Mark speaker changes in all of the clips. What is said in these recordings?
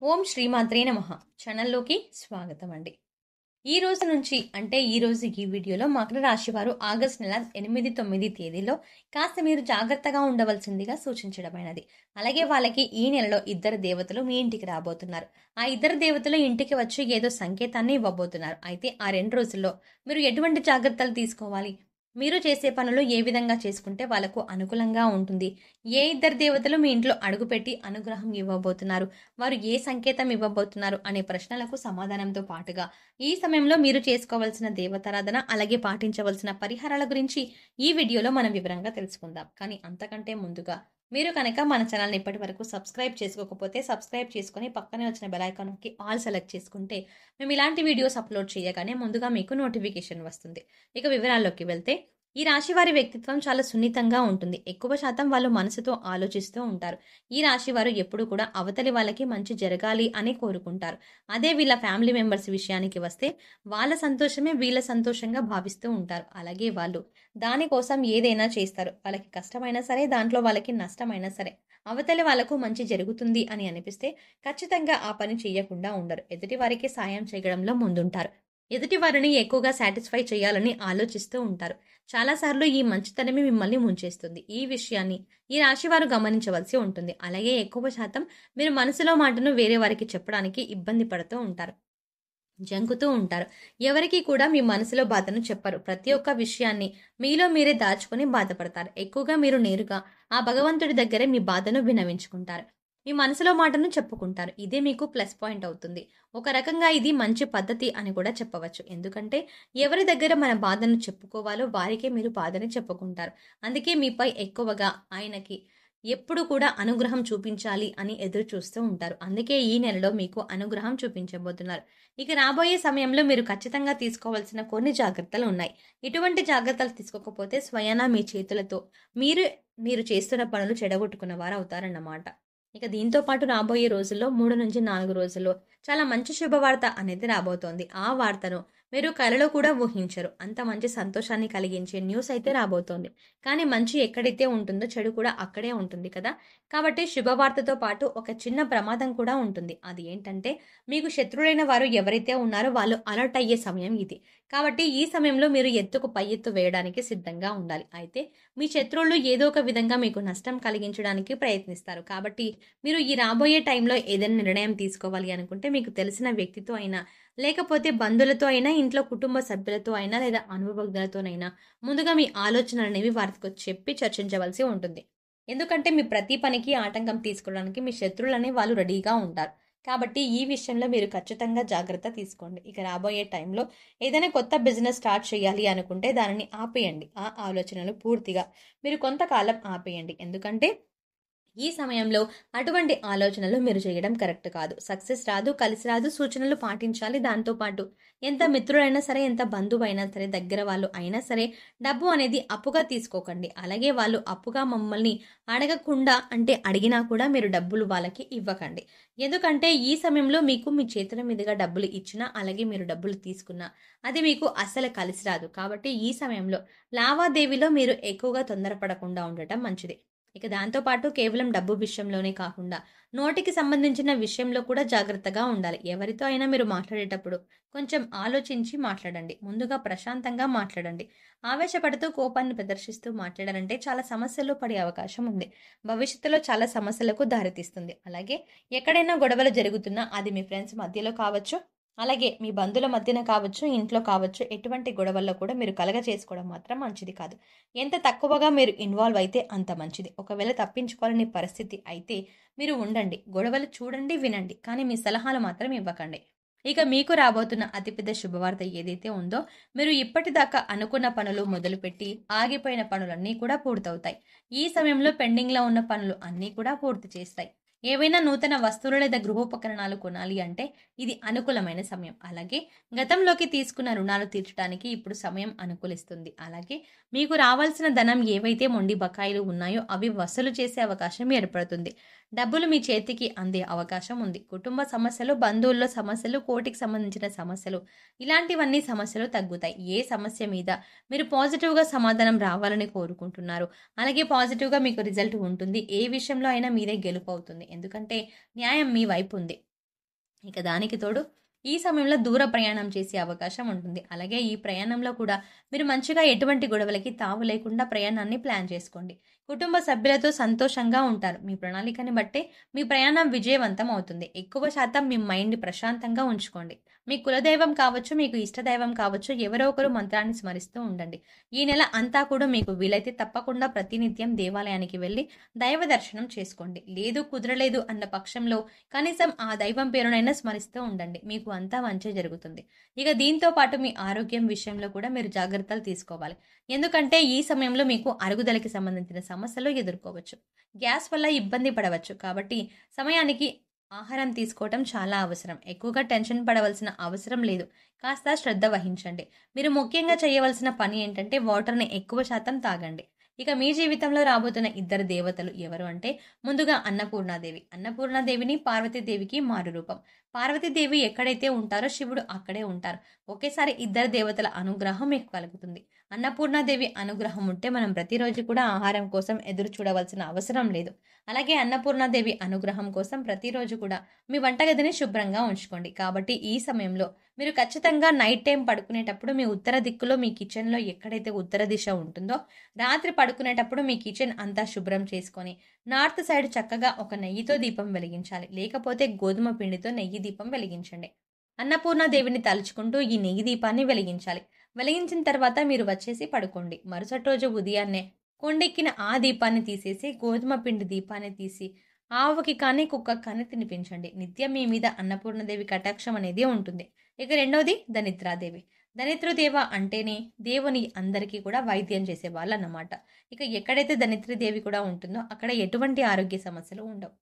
Speaker 1: ఓం శ్రీమాత్రే నమః ఛానల్లోకి స్వాగతం అండి. ఈ రోజు నుంచి అంటే ఈ రోజు ఈ వీడియోలో మకర రాశి వారు ఆగస్టు నెల 8, 9 తేదీలో కాస్త మీరు జాగ్రత్తగా ఉండవలసిందిగా సూచించడమైనది. అలాగే వాళ్ళకి ఈ నెలలో ఇద్దరు దేవతలు మీ ఇంటికి రాబోతున్నారు. ఆ ఇద్దరు దేవతలు ఇంటికి వచ్చి ఏదో సంకేతాన్ని ఇవ్వబోతున్నారు. అయితే ఆ 2 రోజుల్లో మీరు ఎటువంటి జాగ్రత్తలు తీసుకోవాలి? మీరు చేసే పనులు ఏ విధంగా చేసుకుంటే వాళ్ళకు అనుకూలంగా ఉంటుంది? ఏ ఇద్దరు దేవతలు మీ ఇంట్లో అడుగుపెట్టి అనుగ్రహం ఇవ్వబోతున్నారు? వారు ఏ సంకేతం ఇవ్వబోతున్నారు? అనే ప్రశ్నలకు సమాధానంతో పాటుగా ఈ సమయంలో మీరు చేసుకోవాల్సిన దేవతారాధన అలాగే పాటించవలసిన పరిహారాల గురించి ఈ వీడియోలో మనం వివరంగా తెలుసుకుందాం. కానీ అంతకంటే ముందుగా మీరు కనుక మన ఛానల్ని ఇప్పటి వరకు సబ్స్క్రైబ్ చేసుకోకపోతే సబ్స్క్రైబ్ చేసుకుని పక్కనే వచ్చిన బెల్ ఐకాన్ నొక్కి ఆల్ సెలెక్ట్ చేసుకుంటే మేము ఇలాంటి వీడియోస్ అప్లోడ్ చేయగానే ముందుగా మీకు నోటిఫికేషన్ వస్తుంది. ఇక వివరాల్లోకి వెళ్తే ఈ రాశి వారి వ్యక్తిత్వం చాలా సున్నితంగా ఉంటుంది. ఎక్కువ శాతం వాళ్ళు మనసుతో ఆలోచిస్తూ ఉంటారు. ఈ రాశి వారు ఎప్పుడు కూడా అవతలి వాళ్ళకి మంచి జరగాలి అని కోరుకుంటారు. అదే వీళ్ళ ఫ్యామిలీ మెంబర్స్ విషయానికి వస్తే వాళ్ళ సంతోషమే వీళ్ళ సంతోషంగా భావిస్తూ ఉంటారు. అలాగే వాళ్ళు దానికోసం ఏదైనా చేస్తారు. వాళ్ళకి కష్టమైనా సరే, దాంట్లో వాళ్ళకి నష్టమైనా సరే, అవతలి వాళ్ళకు మంచి జరుగుతుంది అని అనిపిస్తే ఖచ్చితంగా ఆ పని చేయకుండా ఉండరు. ఎదుటి వారికి సాయం చేయడంలో ముందుంటారు. ఎదుటి వారిని ఎక్కువగా సాటిస్ఫై చేయాలని ఆలోచిస్తూ ఉంటారు. చాలాసార్లు ఈ మంచితనమే మిమ్మల్ని ముంచేస్తుంది. ఈ విషయాన్ని ఈ రాశి వారు గమనించవలసి ఉంటుంది. అలాగే ఎక్కువ శాతం మీరు మనసులో మాటను వేరే వారికి చెప్పడానికి ఇబ్బంది పడుతూ ఉంటారు. జంకుతూ ఉంటారు. ఎవరికీ కూడా మీ మనసులో బాధను చెప్పరు. ప్రతి ఒక్క విషయాన్ని మీలో మీరే దాచుకొని బాధపడతారు. ఎక్కువగా మీరు నేరుగా ఆ భగవంతుడి దగ్గరే మీ బాధను విన్నవించుకుంటారు. మీ మనసులో మాటను చెప్పుకుంటారు. ఇదే మీకు ప్లస్ పాయింట్ అవుతుంది. ఒక రకంగా ఇది మంచి పద్ధతి అని కూడా చెప్పవచ్చు. ఎందుకంటే ఎవరి దగ్గర మన బాధను చెప్పుకోవాలో వారికే మీరు బాధని చెప్పుకుంటారు. అందుకే మీపై ఎక్కువగా ఆయనకి ఎప్పుడు కూడా అనుగ్రహం చూపించాలి అని ఎదురు చూస్తూ ఉంటారు. అందుకే ఈ నెలలో మీకు అనుగ్రహం చూపించబోతున్నారు. ఇక రాబోయే సమయంలో మీరు ఖచ్చితంగా తీసుకోవాల్సిన కొన్ని జాగ్రత్తలు ఉన్నాయి. ఇటువంటి జాగ్రత్తలు తీసుకోకపోతే స్వయానా మీ చేతులతో మీరు చేస్తున్న పనులు చెడగొట్టుకున్న వారు అవుతారన్నమాట. ఇక దీంతో పాటు రాబోయే రోజుల్లో 3-4 రోజుల్లో చాలా మంచి శుభవార్త అనేది రాబోతోంది. ఆ వార్తను మీరు కలలో కూడా ఊహించరు. అంత మంచి సంతోషాన్ని కలిగించే న్యూస్ అయితే రాబోతోంది. కానీ మంచి ఎక్కడైతే ఉంటుందో చెడు కూడా అక్కడే ఉంటుంది కదా! కాబట్టి శుభవార్తతో పాటు ఒక చిన్న ప్రమాదం కూడా ఉంటుంది. అది ఏంటంటే మీకు శత్రువులైన వారు ఎవరైతే ఉన్నారో వాళ్ళు అలర్ట్ అయ్యే సమయం ఇది. కాబట్టి ఈ సమయంలో మీరు ఎత్తుకు పై ఎత్తు వేయడానికి సిద్ధంగా ఉండాలి. అయితే మీ శత్రువులు ఏదో ఒక విధంగా మీకు నష్టం కలిగించడానికి ప్రయత్నిస్తారు. కాబట్టి మీరు ఈ రాబోయే టైంలో ఏదైనా నిర్ణయం తీసుకోవాలి అనుకుంటే మీకు తెలిసిన వ్యక్తితో అయినా, లేకపోతే బంధువులతో అయినా, ఇంట్లో కుటుంబ సభ్యులతో అయినా లేదా అనుభవజ్ఞులతోనైనా ముందుగా మీ ఆలోచనలనేవి వారితో చెప్పి చర్చించవలసి ఉంటుంది. ఎందుకంటే మీ ప్రతి పనికి ఆటంకం తీసుకోవడానికి మీ శత్రువులనే వాళ్ళు రెడీగా ఉంటారు. కాబట్టి ఈ విషయంలో మీరు ఖచ్చితంగా జాగ్రత్త తీసుకోండి. ఇక రాబోయే టైంలో ఏదైనా కొత్త బిజినెస్ స్టార్ట్ చేయాలి అనుకుంటే దానిని ఆపేయండి. ఆ ఆలోచనలు పూర్తిగా మీరు కొంతకాలం ఆపేయండి. ఎందుకంటే ఈ సమయంలో అటువంటి ఆలోచనలు మీరు చేయడం కరెక్ట్ కాదు. సక్సెస్ రాదు, కలిసి రాదు. సూచనలు పాటించాలి. దాంతో పాటు ఎంత మిత్రులైనా సరే, ఎంత బంధువైనా సరే, దగ్గర వాళ్ళు అయినా సరే డబ్బు అనేది అప్పుగా తీసుకోకండి. అలాగే వాళ్ళు అప్పుగా మమ్మల్ని అడగకుండా అంటే అడిగినా కూడా మీరు డబ్బులు వాళ్ళకి ఇవ్వకండి. ఎందుకంటే ఈ సమయంలో మీకు మీ చేతుల మీదుగా డబ్బులు ఇచ్చినా, అలాగే మీరు డబ్బులు తీసుకున్నా అది మీకు అస్సలు కలిసి రాదు. కాబట్టి ఈ సమయంలో లావాదేవీలో మీరు ఎక్కువగా తొందరపడకుండా ఉండటం మంచిది. ఇక దాంతో పాటు కేవలం డబ్బు విషయంలోనే కాకుండా నోటికి సంబంధించిన విషయంలో కూడా జాగ్రత్తగా ఉండాలి. ఎవరితో అయినా మీరు మాట్లాడేటప్పుడు కొంచెం ఆలోచించి మాట్లాడండి. ముందుగా ప్రశాంతంగా మాట్లాడండి. ఆవేశపడుతూ కోపాన్ని ప్రదర్శిస్తూ మాట్లాడారంటే చాలా సమస్యల్లో పడే అవకాశం ఉంది. భవిష్యత్తులో చాలా సమస్యలకు దారితీస్తుంది. అలాగే ఎక్కడైనా గొడవలు జరుగుతున్నా అది మీ ఫ్రెండ్స్ మధ్యలో కావచ్చు, అలాగే మీ బంధువుల మధ్యన కావచ్చు, ఇంట్లో కావచ్చు, ఎటువంటి గొడవల్లో కూడా మీరు చేసుకోవడం మాత్రం మంచిది కాదు. ఎంత తక్కువగా మీరు ఇన్వాల్వ్ అయితే అంత మంచిది. ఒకవేళ తప్పించుకోవాలని పరిస్థితి అయితే మీరు ఉండండి. గొడవలు చూడండి, వినండి. కానీ మీ సలహాలు మాత్రం ఇవ్వకండి. ఇక మీకు రాబోతున్న అతిపెద్ద శుభవార్త ఏదైతే ఉందో, మీరు ఇప్పటిదాకా అనుకున్న పనులు మొదలుపెట్టి ఆగిపోయిన పనులన్నీ కూడా పూర్తవుతాయి. ఈ సమయంలో పెండింగ్‌లో ఉన్న పనులు అన్నీ కూడా పూర్తి చేస్తాయి. ఏవైనా నూతన వస్తువులు లేదా గృహోపకరణాలు కొనాలి అంటే ఇది అనుకూలమైన సమయం. అలాగే గతంలోకి తీసుకున్న రుణాలు తీర్చడానికి ఇప్పుడు సమయం అనుకూలిస్తుంది. అలాగే మీకు రావాల్సిన ధనం ఏవైతే మొండి బకాయిలు ఉన్నాయో అవి వసూలు చేసే అవకాశం ఏర్పడుతుంది. డబ్బులు మీ చేతికి అందే అవకాశం ఉంది. కుటుంబ సమస్యలు, బంధువుల్లో సమస్యలు, కోర్టుకి సంబంధించిన సమస్యలు ఇలాంటివన్నీ సమస్యలు తగ్గుతాయి. ఏ సమస్య మీద మీరు పాజిటివ్‌గా సమాధానం రావాలని కోరుకుంటున్నారు. అలాగే పాజిటివ్‌గా మీకు రిజల్ట్ ఉంటుంది. ఏ విషయంలో అయినా మీదే గెలుపు అవుతుంది. ఎందుకంటే న్యాయం మీ వైపు ఉంది. ఇక దానికి తోడు ఈ సమయంలో దూర ప్రయాణం చేసే అవకాశం ఉంటుంది. అలాగే ఈ ప్రయాణంలో కూడా మీరు మంచిగా ఎటువంటి గొడవలకి తావు లేకుండా ప్రయాణాన్ని ప్లాన్ చేసుకోండి. కుటుంబ సభ్యులతో సంతోషంగా ఉంటారు. మీ ప్రణాళికని బట్టే మీ ప్రయాణం విజయవంతం అవుతుంది. ఎక్కువ శాతం మీ మైండ్‌ని ప్రశాంతంగా ఉంచుకోండి. మీ కులదైవం కావచ్చు, మీకు ఇష్టదైవం కావచ్చు, ఎవరో ఒకరు మంత్రాన్ని స్మరిస్తూ ఉండండి. ఈ నెల అంతా కూడా మీకు వీలైతే తప్పకుండా ప్రతినిత్యం దేవాలయానికి వెళ్లి దైవ దర్శనం చేసుకోండి. లేదు కుదరలేదు అన్న పక్షంలో కనీసం ఆ దైవం పేరునైనా స్మరిస్తూ ఉండండి. మీకు అంతా మంచే జరుగుతుంది. ఇక దీంతో పాటు మీ ఆరోగ్యం విషయంలో కూడా మీరు జాగ్రత్తలు తీసుకోవాలి. ఎందుకంటే ఈ సమయంలో మీకు అరుగుదలకి సంబంధించిన సమస్యలు ఎదుర్కోవచ్చు. గ్యాస్ వల్ల ఇబ్బంది పడవచ్చు. కాబట్టి సమయానికి ఆహారం తీసుకోవటం చాలా అవసరం. ఎక్కువగా టెన్షన్ పడవలసిన అవసరం లేదు. కాస్త శ్రద్ధ వహించండి. మీరు ముఖ్యంగా చేయవలసిన పని ఏంటంటే వాటర్‌ని ఎక్కువ శాతం తాగండి. ఇక మీ జీవితంలో రాబోతున్న ఇద్దరు దేవతలు ఎవరు అంటే ముందుగా అన్నపూర్ణాదేవి. అన్నపూర్ణాదేవిని పార్వతీదేవికి మారు రూపం. పార్వతీదేవి ఎక్కడైతే ఉంటారో శివుడు అక్కడే ఉంటారు. ఒకేసారి ఇద్దరు దేవతల అనుగ్రహం మీకు కలుగుతుంది. అన్నపూర్ణాదేవి అనుగ్రహం ఉంటే మనం ప్రతిరోజు కూడా ఆహారం కోసం ఎదురు చూడవలసిన అవసరం లేదు. అలాగే అన్నపూర్ణాదేవి అనుగ్రహం కోసం ప్రతిరోజు కూడా మీ వంటగదిని శుభ్రంగా ఉంచుకోండి. కాబట్టి ఈ సమయంలో మీరు ఖచ్చితంగా నైట్ టైం పడుకునేటప్పుడు మీ ఉత్తర దిక్కులో మీ కిచెన్‌లో ఎక్కడైతే ఉత్తర దిశ ఉంటుందో రాత్రి పడుకునేటప్పుడు మీ కిచెన్ అంతా శుభ్రం చేసుకొని నార్త్ సైడ్ చక్కగా ఒక నెయ్యితో దీపం వెలిగించాలి. లేకపోతే గోధుమ పిండితో నెయ్యి దీపం వెలిగించండి. అన్నపూర్ణాదేవిని తలుచుకుంటూ ఈ నెయ్యి దీపాన్ని వెలిగించాలి. వెలిగించిన తర్వాత మీరు వచ్చేసి పడుకోండి. మరుసటి రోజు ఉదయాన్నే కొండెక్కిన ఆ దీపాన్ని తీసేసి గోధుమ పిండి దీపాన్ని తీసి ఆవుకి కానీ కుక్కకి కానీ తినిపించండి. నిత్యం మీ మీద అన్నపూర్ణదేవి కటాక్షం అనేది ఉంటుంది. ఇక రెండోది దరిద్రాదేవి. దరిద్రదేవ అంటేనే దేవుని అందరికీ కూడా వైద్యం చేసే వాళ్ళు అన్నమాట. ఇక ఎక్కడైతే దరిద్రదేవి కూడా ఉంటుందో అక్కడ ఎటువంటి ఆరోగ్య సమస్యలు ఉండవు.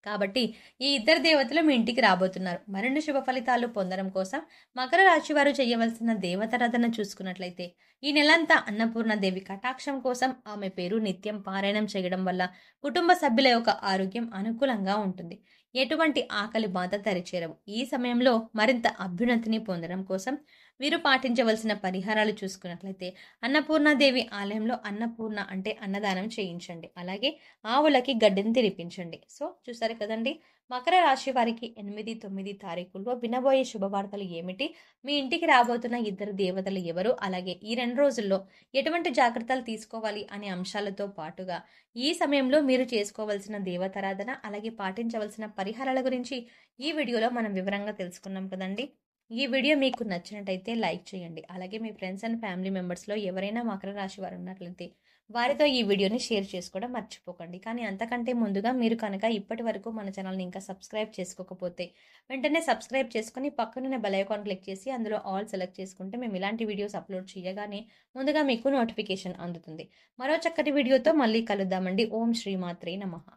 Speaker 1: కాబట్టి ఈ ఇద్దరు దేవతలు మీ ఇంటికి రాబోతున్నారు. మరిన్ని శుభ ఫలితాలు పొందడం కోసం మకర రాశి వారు చేయవలసిన దేవతారాధన చూసుకున్నట్లయితే ఈ నెలంతా అన్నపూర్ణ దేవి కటాక్షం కోసం ఆమె పేరు నిత్యం పారాయణం చేయడం వల్ల కుటుంబ సభ్యుల యొక్క ఆరోగ్యం అనుకూలంగా ఉంటుంది. ఎటువంటి ఆకలి బాధ దరిచేరవు. ఈ సమయంలో మరింత అభ్యున్నతిని పొందడం కోసం వీరు పాటించవలసిన పరిహారాలు చూసుకున్నట్లయితే అన్నపూర్ణాదేవి ఆలయంలో అన్నపూర్ణ అంటే అన్నదానం చేయించండి. అలాగే ఆవులకి గడ్డిని తినిపించండి. సో చూసారు కదండి, మకర రాశి వారికి 8, 9 తారీఖుల్లో వినబోయే శుభవార్తలు ఏమిటి, మీ ఇంటికి రాబోతున్న ఇద్దరు దేవతలు ఎవరు, అలాగే ఈ 2 రోజుల్లో ఎటువంటి జాగ్రత్తలు తీసుకోవాలి అనే అంశాలతో పాటుగా ఈ సమయంలో మీరు చేసుకోవాల్సిన దేవతారాధన అలాగే పాటించవలసిన పరిహారాల గురించి ఈ వీడియోలో మనం వివరంగా తెలుసుకున్నాం కదండి. ఈ వీడియో మీకు నచ్చినట్టయితే లైక్ చేయండి. అలాగే మీ ఫ్రెండ్స్ అండ్ ఫ్యామిలీ మెంబర్స్లో ఎవరైనా మకర రాశి వారు ఉన్నట్లయితే వారితో ఈ వీడియోని షేర్ చేసుకోవడం మర్చిపోకండి. కానీ అంతకంటే ముందుగా మీరు కనుక ఇప్పటి వరకు మన ఛానల్ని ఇంకా సబ్స్క్రైబ్ చేసుకోకపోతే వెంటనే సబ్స్క్రైబ్ చేసుకుని పక్కనున్న బెల్ ఐకాన్ క్లిక్ చేసి అందులో ఆల్ సెలెక్ట్ చేసుకుంటే మేము ఇలాంటి వీడియోస్ అప్లోడ్ చేయగానే ముందుగా మీకు నోటిఫికేషన్ అందుతుంది. మరో చక్కటి వీడియోతో మళ్ళీ కలుద్దామండి. ఓం శ్రీ మాత్రే నమః.